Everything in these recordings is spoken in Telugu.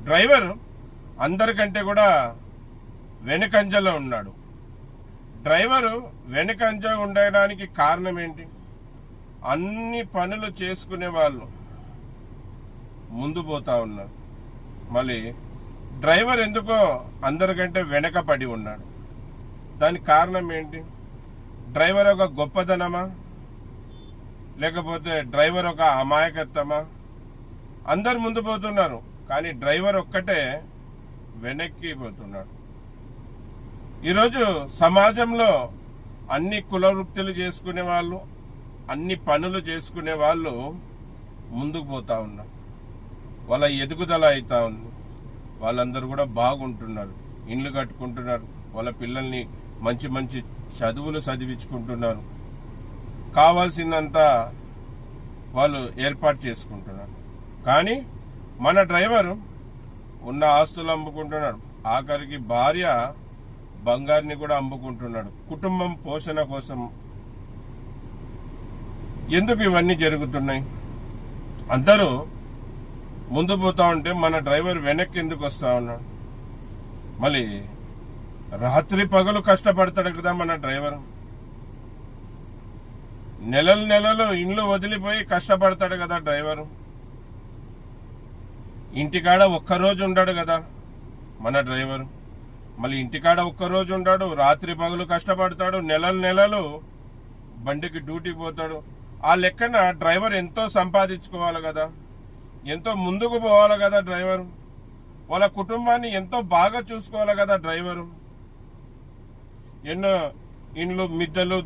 డ్రైవర్ అందరికంటే కూడా వెనుకంజలో ఉన్నాడు. డ్రైవరు వెనుకంజ ఉండడానికి కారణం ఏంటి? అన్ని పనులు చేసుకునే వాళ్ళు ముందు పోతా ఉన్నారు. మళ్ళీ డ్రైవర్ ఎందుకో అందరికంటే వెనక పడి ఉన్నాడు. దానికి కారణం ఏంటి? డ్రైవర్ ఒక గొప్పదనమా, లేకపోతే డ్రైవర్ ఒక అమాయకత్వమా? అందరు ముందు పోతున్నారు, కానీ డ్రైవర్ ఒక్కటే వెనక్కి పోతున్నాడు. ఈరోజు సమాజంలో అన్ని కుల వృత్తులు చేసుకునే వాళ్ళు, అన్ని పనులు చేసుకునే వాళ్ళు ముందుకు పోతా ఉన్నారు. వాళ్ళ ఎదుగుదల అవుతా ఉంది. వాళ్ళందరూ కూడా బాగుంటున్నారు, ఇండ్లు కట్టుకుంటున్నారు, వాళ్ళ పిల్లల్ని మంచి మంచి చదువులు చదివించుకుంటున్నారు, కావాల్సిందంతా వాళ్ళు ఏర్పాటు చేసుకుంటున్నారు. కానీ మన డ్రైవరు ఉన్న ఆస్తులు అమ్ముకుంటున్నాడు, ఆఖరికి భార్య బంగారుని కూడా అమ్ముకుంటున్నాడు కుటుంబం పోషణ కోసం. ఎందుకు ఇవన్నీ జరుగుతున్నాయి? అందరూ ముందు పోతా ఉంటే మన డ్రైవర్ వెనక్కి ఎందుకు వస్తా ఉన్నాడు? మళ్ళీ రాత్రి పగలు కష్టపడతాడు కదా మన డ్రైవర్. నెలలు ఇండ్లు వదిలిపోయి కష్టపడతాడు కదా డ్రైవరు. ఇంటికాడ ఒక్కరోజు ఉండాడు కదా మన డ్రైవరు. మళ్ళీ ఇంటికాడ ఒక్కరోజు ఉంటాడు, రాత్రి పగలు కష్టపడతాడు, నెలలు బండికి డ్యూటీకి పోతాడు. ఆ లెక్కన డ్రైవర్ ఎంతో సంపాదించుకోవాలి కదా, ఎంతో ముందుకు పోవాలి కదా డ్రైవరు. వాళ్ళ కుటుంబాన్ని ఎంతో బాగా చూసుకోవాలి కదా డ్రైవరు. ఎన్నో ఇండ్లు మిద్దెలు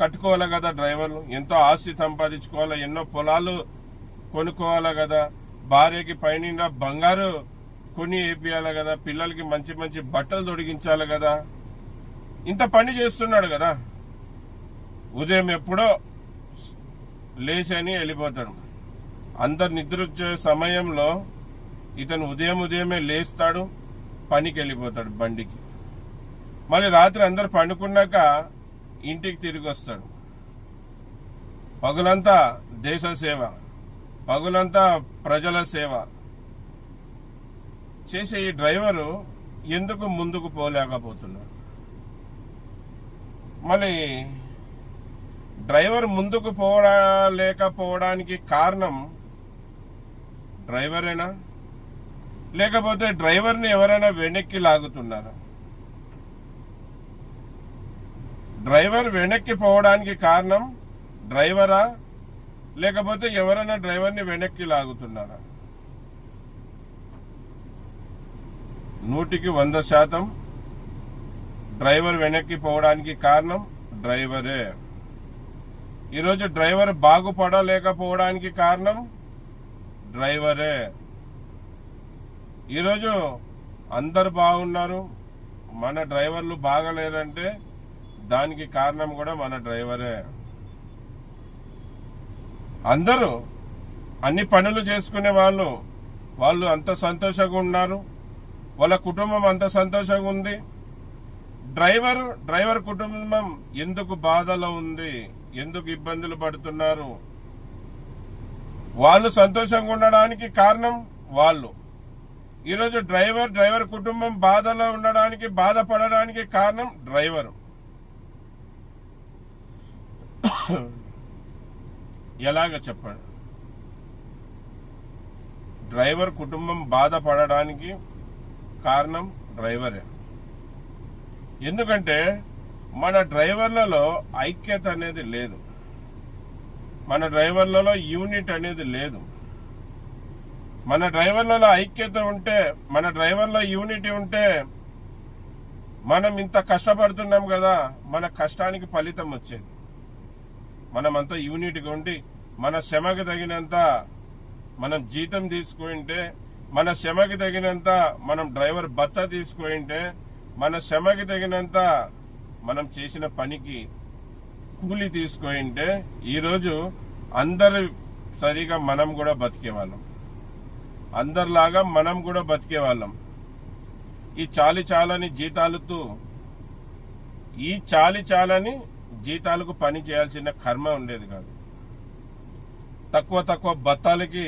కట్టుకోవాలి కదా డ్రైవర్లు. ఎంతో ఆస్తి సంపాదించుకోవాలి, ఎన్నో పొలాలు కొనుక్కోవాలి కదా. భార్యకి పైన బంగారు కొని వేపియాలి కదా, పిల్లలకి మంచి మంచి బట్టలు తొడిగించాలి కదా. ఇంత పని చేస్తున్నాడు కదా. ఉదయం ఎప్పుడో లేచని వెళ్ళిపోతాడు. అందరు నిద్ర వచ్చే సమయంలో ఇతను ఉదయమే లేస్తాడు, పనికి వెళ్ళిపోతాడు బండికి. మళ్ళీ రాత్రి అందరు పండుకున్నాక ఇంటికి తిరిగి వస్తాడు. పగులంతా దేశ సేవ, పగులంతా ప్రజల సేవ చేసే ఈ డ్రైవరు ఎందుకు ముందుకు పోలేకపోతున్నాడు? మళ్ళీ డ్రైవర్ ముందుకు పోలేకపోవడానికి కారణం డ్రైవరేనా, లేకపోతే డ్రైవర్ని ఎవరైనా వెనక్కి లాగుతున్నారా? డ్రైవర్ వెనక్కి పోవడానికి కారణం డ్రైవరా, లేకపోతే ఎవరైనా డ్రైవర్ని వెనక్కి లాగుతున్నారా? 100% డ్రైవర్ వెనక్కి పోవడానికి కారణం డ్రైవరే. ఈరోజు డ్రైవర్ బాగుపడలేకపోవడానికి కారణం డ్రైవరే. ఈరోజు అందరు బాగున్నారు, మన డ్రైవర్లు బాగలేరంటే దానికి కారణం కూడా మన డ్రైవరే. అందరూ అన్ని పనులు చేసుకునే వాళ్ళు అంత సంతోషంగా ఉన్నారు, వాళ్ళ కుటుంబం అంత సంతోషంగా ఉంది. డ్రైవర్ కుటుంబం ఎందుకు బాధలో ఉంది, ఎందుకు ఇబ్బందులు పడుతున్నారు? వాళ్ళు సంతోషంగా ఉండడానికి కారణం వాళ్ళు. ఈరోజు డ్రైవర్ కుటుంబం బాధలో ఉండడానికి, బాధపడడానికి కారణం డ్రైవరు. ఎలాగ చెప్పండి? డ్రైవర్ కుటుంబం బాధపడడానికి కారణం డ్రైవరే. ఎందుకంటే మన డ్రైవర్లలో ఐక్యత అనేది లేదు, మన డ్రైవర్లలో యూనిట్ అనేది లేదు. మన డ్రైవర్లలో ఐక్యత ఉంటే, మన డ్రైవర్లో యూనిటీ ఉంటే మనం ఇంత కష్టపడుతున్నాం కదా, మన కష్టానికి ఫలితం వచ్చేది. మనమంతా యూనిట్గా ఉండి మన శ్రమకి తగినంత మనం జీతం తీసుకుంటే, మన శ్రమకి తగినంత మనం డ్రైవర్ భత్తా తీసుకుంటే, మన శ్రమకి తగినంత మనం చేసిన పనికి కూలి తీసుకుంటే ఈరోజు అందరు సరిగా మనం కూడా బతికేవాళ్ళం, అందరిలాగా మనం కూడా బతికేవాళ్ళం. ఈ చాలని జీతాలకు పని చేయాల్సిన కర్మ ఉండేది కాదు. తక్కువ బత్తాలకి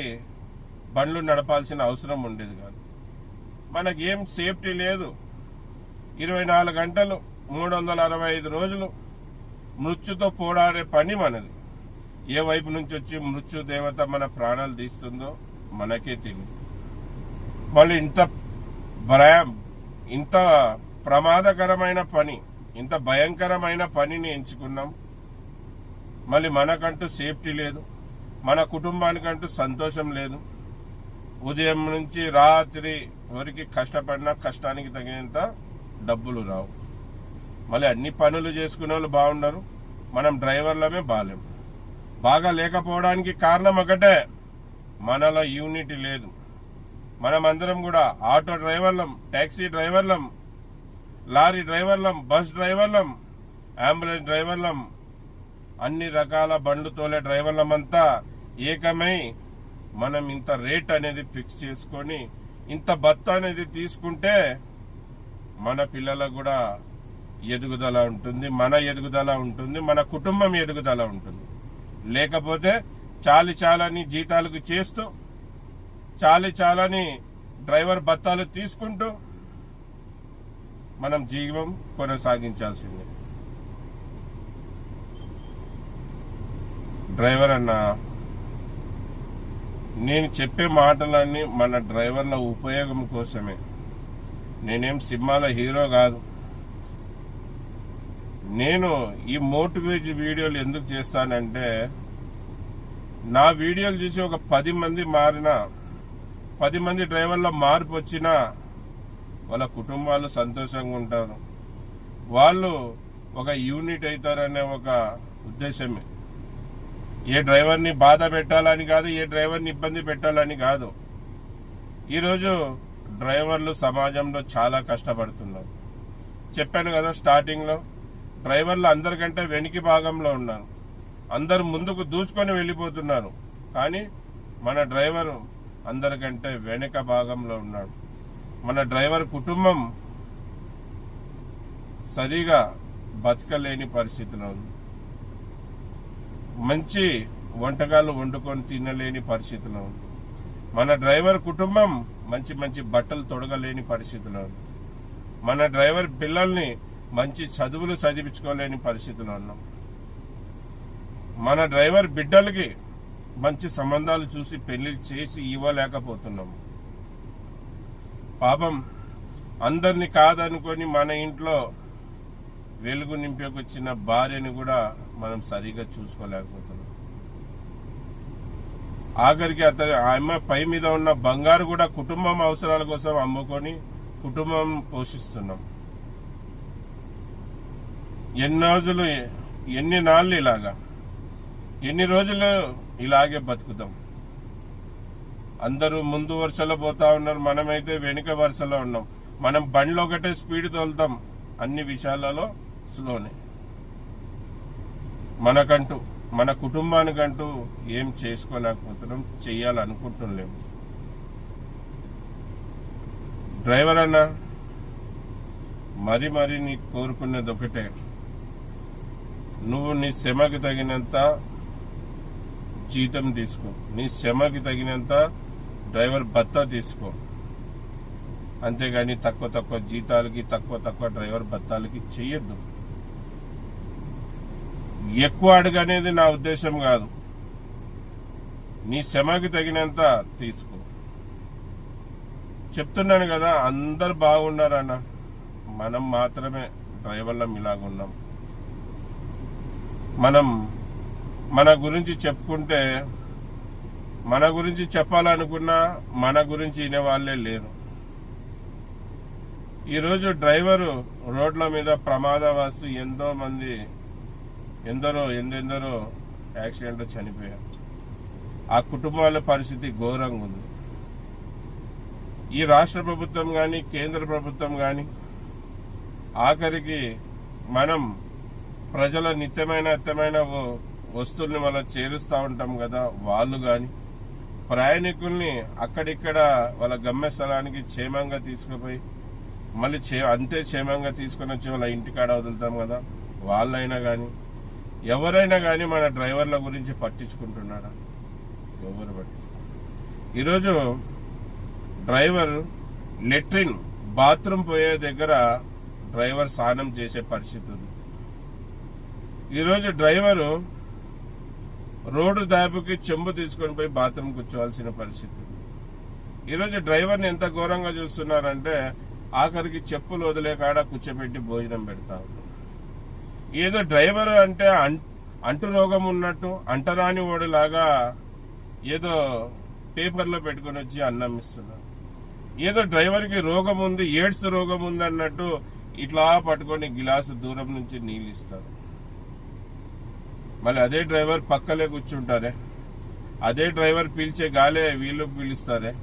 బండ్లు నడపాల్సిన అవసరం ఉండేది కాదు. మనకేం సేఫ్టీ లేదు. 24 గంటలు 365 రోజులు మృత్యుతో పోరాడే పని మనది. ఏ వైపు నుంచి వచ్చి మృత్యు దేవత మన ప్రాణాలు తీస్తుందో మనకే తెలియదు. మళ్ళీ ఇంత ప్రమాదకరమైన పని, ఇంత భయంకరమైన పనిని ఎంచుకున్నాం. మళ్ళీ మనకంటూ సేఫ్టీ లేదు, మన కుటుంబానికంటూ సంతోషం లేదు. ఉదయం నుంచి రాత్రి వరకు కష్టపడినా కష్టానికి తగినంత డబ్బులు రావు. మళ్ళీ అన్ని పనులు చేసుకునే వాళ్ళు బాగున్నారు, మనం డ్రైవర్లమే బాలేము. బాగా లేకపోవడానికి కారణం ఒకటే, మనలో యూనిటీ లేదు. మనమందరం కూడా ఆటో డ్రైవర్లం, టాక్సీ డ్రైవర్లం, లారీ డ్రైవర్లం, బస్ డ్రైవర్లం, అంబులెన్స్ డ్రైవర్లం, అన్ని రకాల బండ్లు తోలే డ్రైవర్లమంతా ఏకమై మనం ఇంత రేట్ అనేది ఫిక్స్ చేసుకొని ఇంత భత్త అనేది తీసుకుంటే మన పిల్లలకు కూడా ఎదుగుదల ఉంటుంది, మన ఎదుగుదల ఉంటుంది, మన కుటుంబం ఎదుగుదల ఉంటుంది. లేకపోతే చాలని జీతాలకు చేస్తూ చాలని డ్రైవర్ భత్తాలు తీసుకుంటూ మనం జీవం కొనసాగించాల్సిందే. డ్రైవర్ అన్న, నేను చెప్పే మాటలన్నీ మన డ్రైవర్ల ఉపయోగం కోసమే. నేనేం సినిమాల హీరో కాదు. నేను ఈ మోటివేట్ వీడియోలు ఎందుకు చేస్తానంటే, నా వీడియోలు చూసి ఒక 10 మంది మారినా, 10 మంది డ్రైవర్ల మార్పు వచ్చినా వాళ్ళ కుటుంబాలు సంతోషంగా ఉంటారు, వాళ్ళు ఒక యూనిట్ అవుతారనే ఒక ఉద్దేశమే. ఏ డ్రైవర్ని బాధ పెట్టాలని కాదు, ఏ డ్రైవర్ని ఇబ్బంది పెట్టాలని కాదు. ఈరోజు డ్రైవర్లు సమాజంలో చాలా కష్టపడుతున్నారు. చెప్పాను కదా స్టార్టింగ్లో, డ్రైవర్లు అందరికంటే వెనుక భాగంలో ఉన్నారు. అందరు ముందుకు దూసుకొని వెళ్ళిపోతున్నారు, కానీ మన డ్రైవర్ అందరికంటే వెనుక భాగంలో ఉన్నాడు. మన డ్రైవర్ కుటుంబం సరిగా బతకలేని పరిస్థితిలో ఉంది. మంచి వంటకాలు వండుకొని తినలేని పరిస్థితిలో ఉంది. మన డ్రైవర్ కుటుంబం మంచి బట్టలు తొడగలేని పరిస్థితిలో ఉంది. మన డ్రైవర్ పిల్లల్ని మంచి చదువులు చదివించుకోలేని పరిస్థితిలో ఉన్నాం. మన డ్రైవర్ బిడ్డలకి మంచి సంబంధాలు చూసి పెళ్లి చేసి ఇవ్వలేకపోతున్నాం. పాపం అందరిని కాదనుకొని మన ఇంట్లో వెలుగు నింపేకొచ్చిన భార్యని కూడా మనం సరిగా చూసుకోలేకపోతున్నాం. ఆఖరికి ఆమె పై మీద ఉన్న బంగారు కూడా కుటుంబం అవసరాల కోసం అమ్ముకొని కుటుంబం పోషిస్తున్నాం. ఎన్ని నాళ్ళు ఇలాగా, ఎన్ని రోజులు ఇలాగే బతుకుతాం? అందరూ ముందు వరుసలో పోతా ఉన్నారు, మనమైతే వెనుక వరుసలో ఉన్నాం. మనం బండ్లో ఒకటే స్పీడ్ తోలుతాం, అన్ని విషయాలలో స్లోనే. మనకంటూ మన కుటుంబానికంటూ ఏం చేసుకోలేకపోతున్నాం, చెయ్యాలనుకుంటున్నాము. డ్రైవర్ అన్న, మరి నీ కోరుకునేది ఒకటే, నువ్వు నీ శ్రమకి తగినంత జీతం తీసుకో, నీ శ్రమకి తగినంత డ్రైవర్ భత్తా తీసుకో. అంతేగాని తక్కువ జీతాలకి తక్కువ డ్రైవర్ భత్తాలకి చెయ్యొద్దు. ఎక్కువ అడుగనేది నా ఉద్దేశం కాదు, నీ శ్రమకి తగినంత తీసుకో. చెప్తున్నాను కదా, అందరు బాగున్నారన్న, మనం మాత్రమే డ్రైవర్లం ఇలాగున్నాం. మనం మన గురించి చెప్పుకుంటే, మన గురించి చెప్పాలనుకున్నా మన గురించి వినేవాళ్లే లేరు. ఈరోజు డ్రైవరు రోడ్ల మీద ప్రమాదవశాత్తు ఎందరో యాక్సిడెంట్ చనిపోయారు. ఆ కుటుంబాల పరిస్థితి ఘోరంగా ఉంది. ఈ రాష్ట్ర ప్రభుత్వం కానీ కేంద్ర ప్రభుత్వం కానీ, ఆఖరికి మనం ప్రజల నిత్యమైన వస్తువుల్ని మనం చేరుస్తూ ఉంటాం కదా, వాళ్ళు కానీ ప్రయాణికుల్ని అక్కడిక్కడ వాళ్ళ గమ్యస్థలానికి క్షేమంగా తీసుకుపోయి మళ్ళీ అంతే క్షేమంగా తీసుకొని వచ్చి వాళ్ళ ఇంటికాడ వదులుతాం కదా, వాళ్ళైనా కానీ ఎవరైనా కానీ మన డ్రైవర్ల గురించి పట్టించుకుంటున్నారా? ఎవరు పట్టించుకుంటారు? ఈరోజు డ్రైవర్ లెట్రిన్ బాత్రూమ్ పోయే దగ్గర డ్రైవర్ స్నానం చేసే పరిస్థితి ఉంది. ఈరోజు డ్రైవరు రోడ్డు దాపుకి చెంబు తీసుకొని పోయి బాత్రూమ్ కూర్చోవాల్సిన పరిస్థితి ఉంది. ఈరోజు డ్రైవర్ని ఎంత ఘోరంగా చూస్తున్నారంటే ఆఖరికి చెప్పులు వదిలే కాడ కూర్చోబెట్టి భోజనం పెడతా ఉన్నారు. ఏదో డ్రైవర్ అంటే అంటు రోగం ఉన్నట్టు అంటరాని ఓడిలాగా ఏదో పేపర్లో పెట్టుకొని వచ్చి అన్నం ఇస్తున్నారు. ఏదో డ్రైవర్కి రోగం ఉంది, ఎయిడ్స్ రోగం ఉంది అన్నట్టు ఇట్లా పట్టుకొని గిలాసు దూరం నుంచి నీళ్ళు ఇస్తారు. మళ్ళీ అదే డ్రైవర్ పక్కలే కూర్చుంటారే, అదే డ్రైవర్ పీల్చే గాలే వీళ్ళు పీలుస్తారే.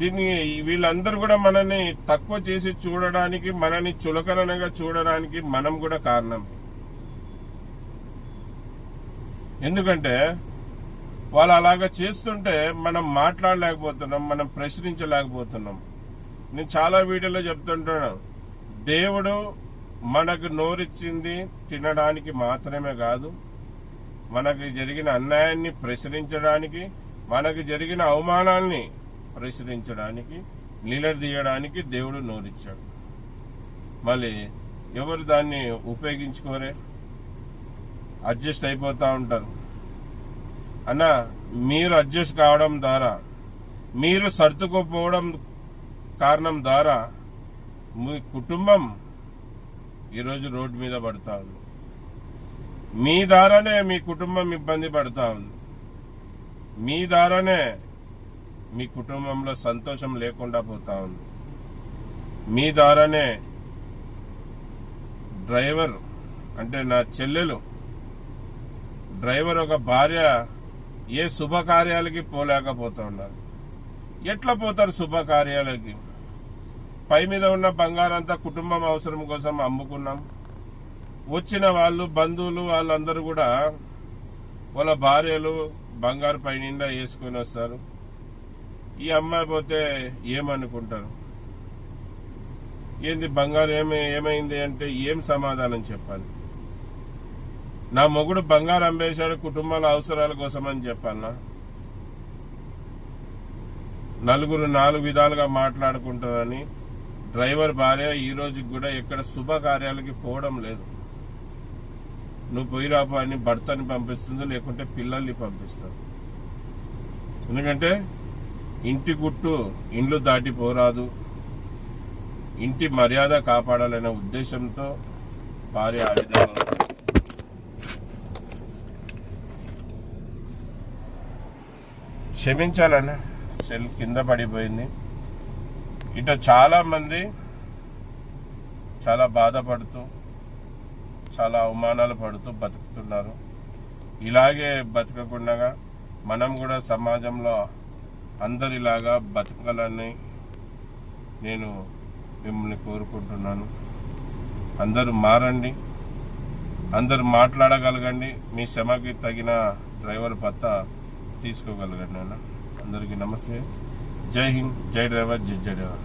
దీన్ని వీళ్ళందరూ కూడా మనని తక్కువ చేసి చూడడానికి, మనని చులకనగా చూడడానికి మనం కూడా కారణం. ఎందుకంటే వాళ్ళు అలాగా చేస్తుంటే మనం మాట్లాడలేకపోతున్నాం, మనం ప్రశ్నించలేకపోతున్నాం. నేను చాలా వీడియోలో చెప్తుంటున్నాను, దేవుడు మనకు నోరిచ్చింది తినడానికి మాత్రమే కాదు, మనకు జరిగిన అన్యాయాన్ని ప్రశ్నించడానికి, మనకు జరిగిన అవమానాల్ని ప్రశ్నించడానికి, నిలదీయడానికి దేవుడు నోరిచ్చాడు. మళ్ళీ ఎవరు దాన్ని ఉపయోగించుకోరే, అడ్జస్ట్ అయిపోతూ ఉంటారు. అన్న, మీరు అడ్జస్ట్ కావడం ద్వారా, మీరు సర్దుకుపోవడం కారణం ద్వారా మీ కుటుంబం ఈరోజు రోడ్డు మీద పడతా ఉంది. మీ ద్వారానే మీ కుటుంబం ఇబ్బంది పడతా ఉంది. మీ ద్వారానే మీ కుటుంబంలో సంతోషం లేకుండా పోతా ఉంది. మీ ద్వారానే డ్రైవర్ అంటే నా చెల్లెలు డ్రైవర్ ఒక భార్య ఏ శుభకార్యాలకి పోలేకపోతా ఉన్నారు. ఎట్లా పోతారు శుభకార్యాలకి? పై మీద ఉన్న బంగారంతా కుటుంబం అవసరం కోసం అమ్ముకున్నాం. వచ్చిన వాళ్ళు బంధువులు వాళ్ళందరూ కూడా వాళ్ళ భార్యలు బంగారు పై నిండా వేసుకొని వస్తారు. ఈ అమ్మాయి పోతే ఏమనుకుంటారు? ఏంది బంగారు ఏమైంది అంటే ఏం సమాధానం చెప్పాలి? నా మొగుడు బంగారు అమ్మేశాడు కుటుంబాల అవసరాల కోసం అని చెప్పాలనా? నలుగురు 4 విధాలుగా మాట్లాడుకుంటారని డ్రైవర్ భార్య ఈ రోజుకి కూడా ఎక్కడ శుభకార్యాలకి పోవడం లేదు. నువ్వు పోయి రాపో అని భర్తని పంపిస్తుంది, లేకుంటే పిల్లల్ని పంపిస్తుంది. ఎందుకంటే ఇంటి గుట్టు ఇండ్లు దాటి పోరాదు, ఇంటి మర్యాద కాపాడాలనే ఉద్దేశంతో భార్య ఆ విధంగా. క్షమించాలన్న, సెల్ కింద పడిపోయింది. ఇట చాలా మంది చాలా బాధపడుతూ, చాలా అవమానాలు పడుతూ బతుకుతున్నారు. ఇలాగే బతకకుండా మనం కూడా సమాజంలో అందరిలాగా బతకాలని నేను మిమ్మల్ని కోరుకుంటున్నాను. అందరూ మారండి, అందరూ మాట్లాడగలగండి, మీ శ్రమకి తగిన డ్రైవర్ భత్తా తీసుకోగలగండి. అందరికీ నమస్తే. జై హింద్, జై డ్రైవర్, జై డ్రైవర్.